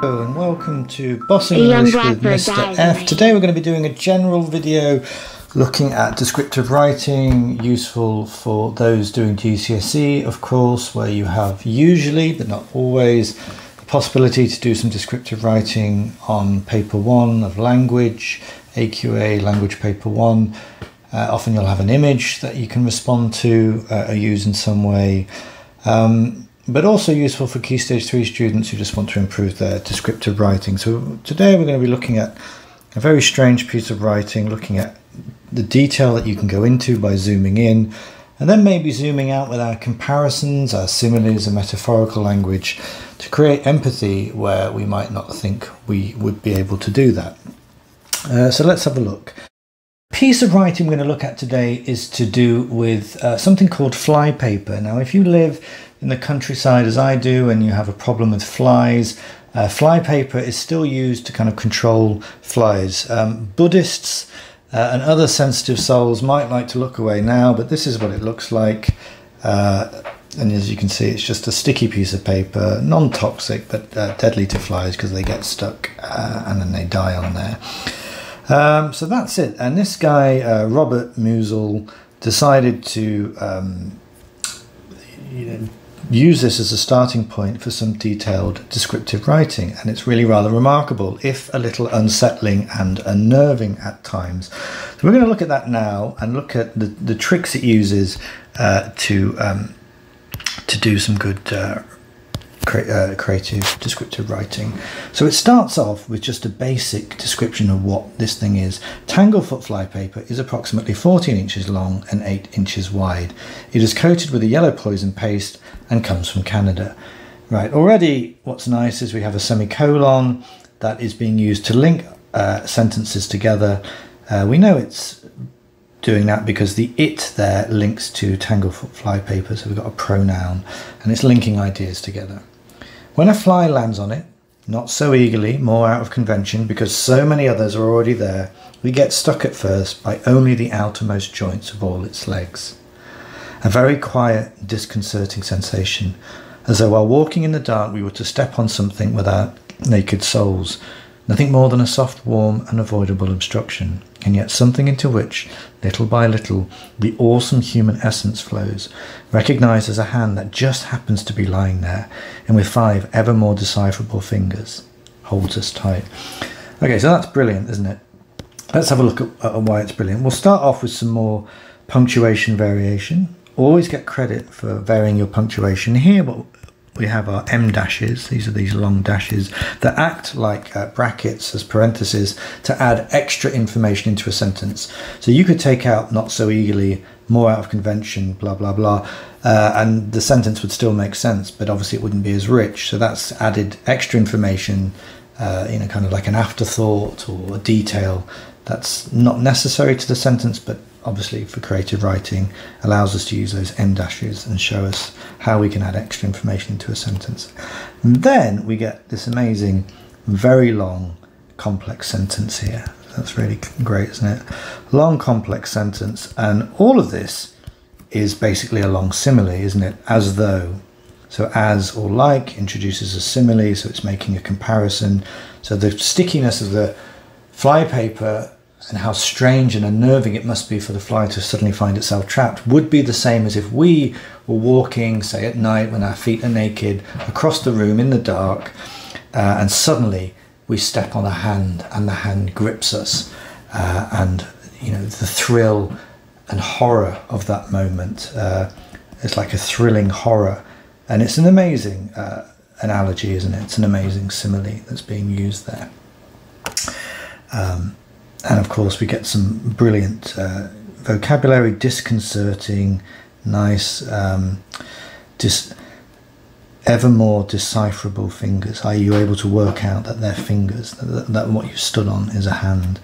Hello and welcome to Bossing English with Mr. F. Today we're going to be doing a general video looking at descriptive writing, useful for those doing GCSE, of course, where you have usually, but not always, the possibility to do some descriptive writing on paper 1 of language, AQA, language paper 1. Often you'll have an image that you can respond to or use in some way. But also useful for Key Stage 3 students who just want to improve their descriptive writing. So today we're going to be looking at a very strange piece of writing, looking at the detail that you can go into by zooming in, and then maybe zooming out with our comparisons, our similes and metaphorical language to create empathy where we might not think we would be able to do that. So let's have a look. The piece of writing we're going to look at today is to do with something called flypaper. Now, if you live in the countryside as I do and you have a problem with flies, flypaper is still used to kind of control flies. Buddhists and other sensitive souls might like to look away now, but this is what it looks like. And as you can see, it's just a sticky piece of paper, non-toxic, but deadly to flies because they get stuck and then they die on there. So that's it. And this guy, Robert Musil, decided to use this as a starting point for some detailed descriptive writing, and it's really rather remarkable, if a little unsettling and unnerving at times. So we're going to look at that now and look at the tricks it uses to do some good creative descriptive writing. So it starts off with just a basic description of what this thing is. Tanglefoot flypaper is approximately 14 inches long and 8 inches wide. It is coated with a yellow poison paste and comes from Canada. Right, already what's nice is we have a semicolon that is being used to link sentences together. We know it's doing that because the it there links to Tanglefoot flypaper, so we've got a pronoun and it's linking ideas together. When a fly lands on it, not so eagerly, more out of convention, because so many others are already there, we get stuck at first by only the outermost joints of all its legs. A very quiet, disconcerting sensation, as though while walking in the dark we were to step on something without naked soles. Nothing more than a soft, warm, unavoidable obstruction, and yet something into which, little by little, the awesome human essence flows, recognised as a hand that just happens to be lying there, and with 5 ever more decipherable fingers, holds us tight. Okay, so that's brilliant, isn't it? Let's have a look at why it's brilliant. We'll start off with some more punctuation variation. Always get credit for varying your punctuation. Here, but we have our M dashes. These are these long dashes that act like brackets as parentheses to add extra information into a sentence. So you could take out not so eagerly, more out of convention, blah, blah, blah, and the sentence would still make sense, but obviously it wouldn't be as rich. So that's added extra information, kind of like an afterthought or a detail that's not necessary to the sentence, but obviously for creative writing allows us to use those M dashes and show us how we can add extra information into a sentence. And then we get this amazing, very long, complex sentence here. That's really great, isn't it? Long, complex sentence, and all of this is basically a long simile, isn't it? As though. So as or like introduces a simile, so it's making a comparison. So the stickiness of the flypaper and how strange and unnerving it must be for the fly to suddenly find itself trapped would be the same as if we were walking, say at night when our feet are naked, across the room in the dark, and suddenly we step on a hand and the hand grips us, and the thrill and horror of that moment. It's like a thrilling horror, and it's an amazing analogy, isn't it? It's an amazing simile that's being used there. And of course we get some brilliant vocabulary, disconcerting, nice, ever more decipherable fingers. Are you able to work out that they're fingers, that what you stood on is a hand?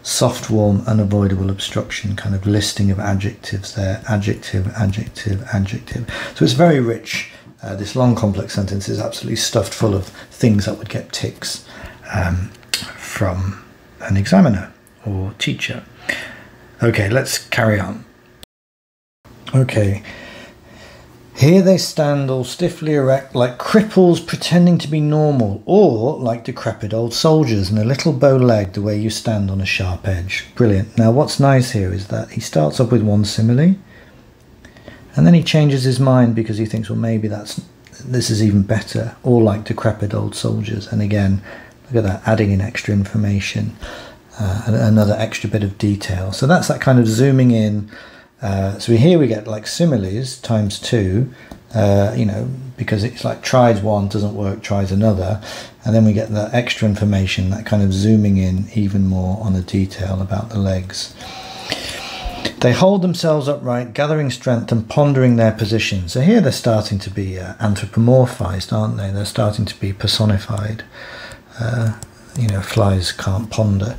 Soft, warm, unavoidable obstruction, kind of listing of adjectives there. Adjective, adjective, adjective. So it's very rich. This long complex sentence is absolutely stuffed full of things that would get ticks from an examiner or teacher. Okay, let's carry on. Okay, Here they stand all stiffly erect, like cripples pretending to be normal, or like decrepit old soldiers and a little bow-legged the way you stand on a sharp edge. Brilliant. Now what's nice here is that he starts off with one simile, and then he changes his mind because he thinks, well, maybe this is even better, or like decrepit old soldiers. And again, look at that, adding in extra information, another extra bit of detail. So that's that kind of zooming in. So here we get like similes times 2, you know, because it's like tries one, doesn't work, tries another. And then we get that extra information, that kind of zooming in even more on the detail about the legs. They hold themselves upright, gathering strength and pondering their position. So here they're starting to be anthropomorphized, aren't they? They're starting to be personified. You know, flies can't ponder.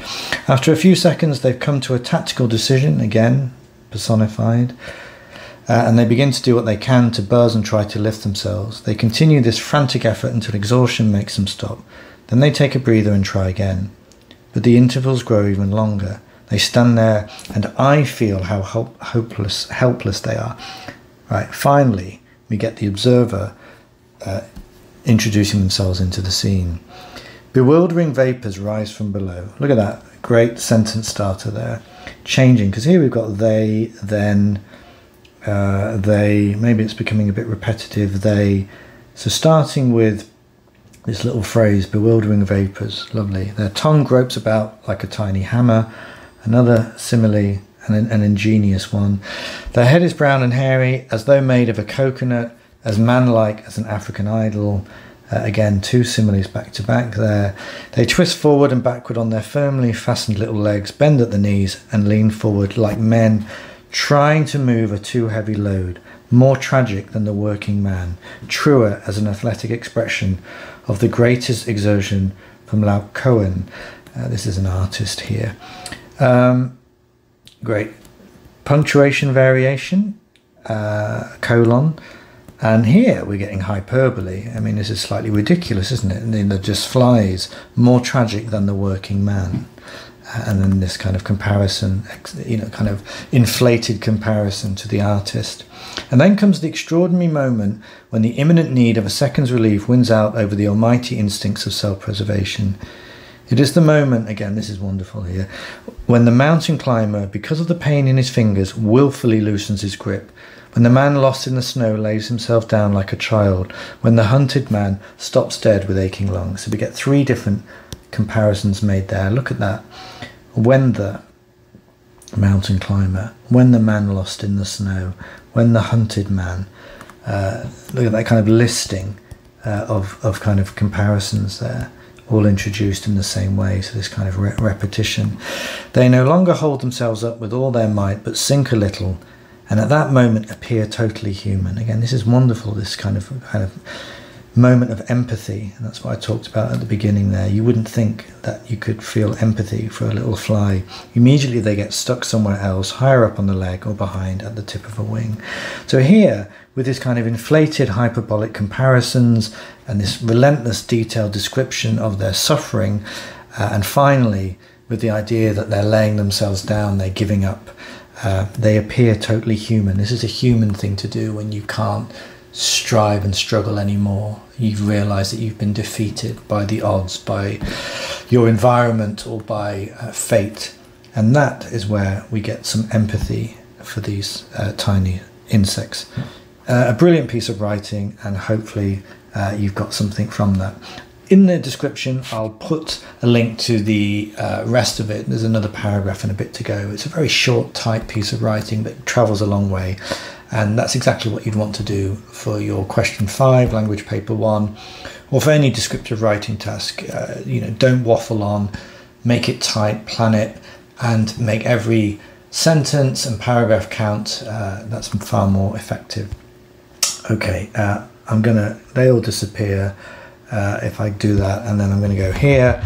After a few seconds, they've come to a tactical decision, again, personified, and they begin to do what they can to buzz and try to lift themselves. They continue this frantic effort until exhaustion makes them stop. Then they take a breather and try again. But the intervals grow even longer. They stand there, and I feel how helpless they are. Right, finally, we get the observer introducing themselves into the scene. Bewildering vapours rise from below. Look at that, great sentence starter there. Changing, because here we've got they, then, they, maybe it's becoming a bit repetitive, they. So starting with this little phrase, bewildering vapours, lovely. Their tongue gropes about like a tiny hammer, another simile, an ingenious one. Their head is brown and hairy, as though made of a coconut, as manlike as an African idol. Again, 2 similes back to back there. They twist forward and backward on their firmly fastened little legs, bend at the knees and lean forward like men trying to move a too heavy load. More tragic than the working man, truer as an athletic expression of the greatest exertion from Lauk Cohen. This is an artist here. Great. Punctuation variation, colon. And here we're getting hyperbole. I mean, this is slightly ridiculous, isn't it? And then they're just flies, more tragic than the working man. And then this kind of comparison, you know, kind of inflated comparison to the artist. And then comes the extraordinary moment when the imminent need of a second's relief wins out over the almighty instincts of self-preservation. It is the moment, again, this is wonderful here, when the mountain climber, because of the pain in his fingers, willfully loosens his grip. When the man lost in the snow lays himself down like a child. When the hunted man stops dead with aching lungs. So we get 3 different comparisons made there. Look at that. When the mountain climber. When the man lost in the snow. When the hunted man. Look at that kind of listing of kind of comparisons there. All introduced in the same way. So this kind of repetition. They no longer hold themselves up with all their might, but sink a little, and at that moment appear totally human. Again, this is wonderful, this kind of moment of empathy, and that's what I talked about at the beginning there. You wouldn't think that you could feel empathy for a little fly. Immediately they get stuck somewhere else, higher up on the leg or behind at the tip of a wing. So here, with this kind of inflated hyperbolic comparisons and this relentless detailed description of their suffering, and finally with the idea that they're laying themselves down, they're giving up, they appear totally human. This is a human thing to do when you can't strive and struggle anymore. You've realized that you've been defeated by the odds, by your environment, or by fate. And that is where we get some empathy for these tiny insects. A brilliant piece of writing, and hopefully you've got something from that. In the description, I'll put a link to the rest of it. There's another paragraph and a bit to go. It's a very short, tight piece of writing, but it travels a long way. And that's exactly what you'd want to do for your question 5, language paper 1, or for any descriptive writing task. Don't waffle on, make it tight, plan it, and make every sentence and paragraph count. That's far more effective. Okay, they all disappear if I do that, and then I'm going to go here.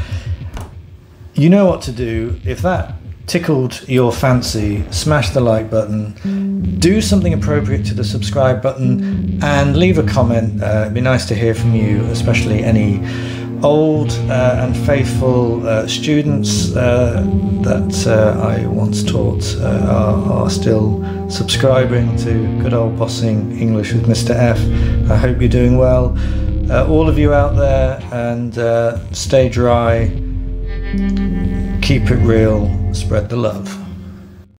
You know what to do. If that tickled your fancy, smash the like button, do something appropriate to the subscribe button, and leave a comment. It'd be nice to hear from you, especially any old and faithful students that I once taught are still subscribing to good old bossing English with Mr. F. I hope you're doing well, all of you out there, and stay dry, keep it real, spread the love.